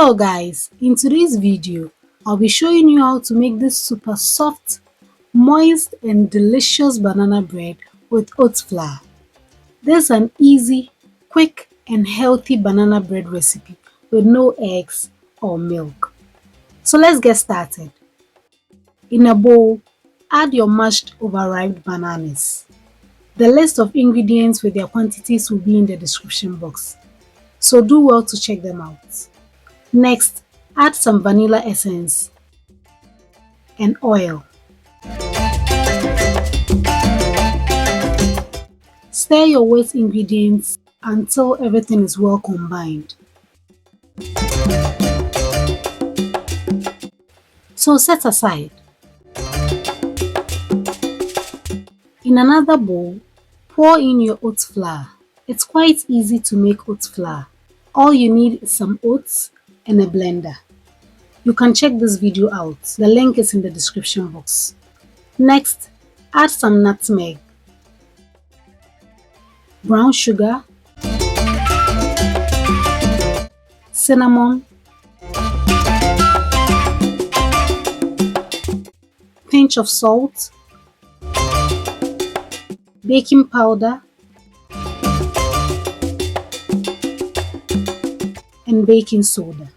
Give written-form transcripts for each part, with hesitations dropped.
Hello guys, in today's video, I'll be showing you how to make this super soft, moist and delicious banana bread with oat flour. This is an easy, quick and healthy banana bread recipe with no eggs or milk. So let's get started. In a bowl, add your mashed overripe bananas. The list of ingredients with their quantities will be in the description box, so do well to check them out. Next, add some vanilla essence and oil. Stir your wet ingredients until everything is well combined. So set aside. In another bowl, pour in your oat flour. It's quite easy to make oat flour. All you need is some oats and a blender. You can check this video out. The link is in the description box. Next, add some nutmeg, brown sugar, cinnamon, pinch of salt, baking powder, and baking soda.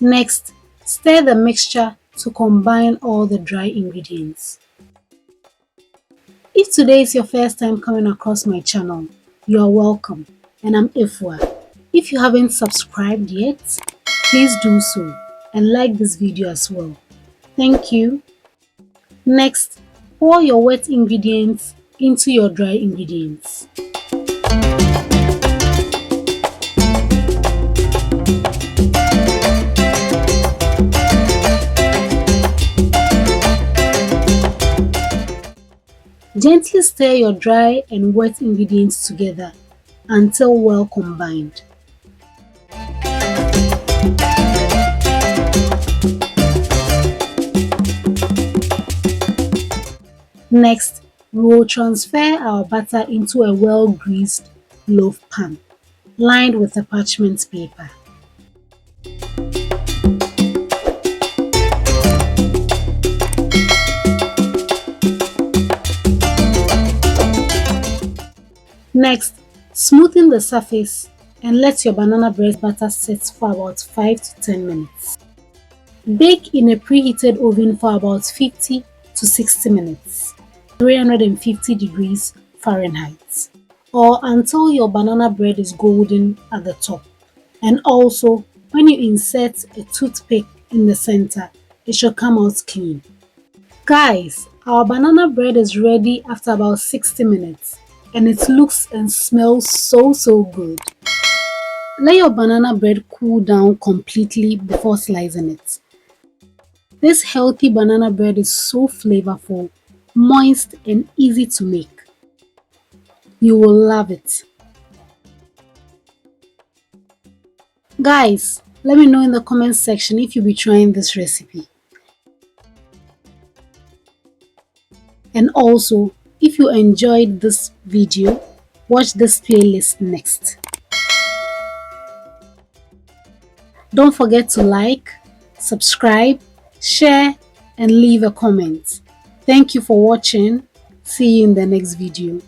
Next, stir the mixture to combine all the dry ingredients. If today is your first time coming across my channel, you are welcome, and I'm Efua. If you haven't subscribed yet, please do so and like this video as well. Thank you. Next, pour your wet ingredients into your dry ingredients. Gently stir your dry and wet ingredients together until well combined. Next, we will transfer our butter into a well-greased loaf pan lined with a parchment paper. Next, smoothen the surface and let your banana bread batter set for about 5 to 10 minutes. Bake in a preheated oven for about 50 to 60 minutes, 350 degrees Fahrenheit, or until your banana bread is golden at the top. And also, when you insert a toothpick in the center, it should come out clean. Guys, our banana bread is ready after about 60 minutes. And it looks and smells so good. Let your banana bread cool down completely before slicing it. This healthy banana bread is so flavorful, moist and easy to make. You will love it. Guys, let me know in the comment section if you'll be trying this recipe. And also, if you enjoyed this video, watch this playlist next. Don't forget to like, subscribe, share and leave a comment. Thank you for watching. See you in the next video.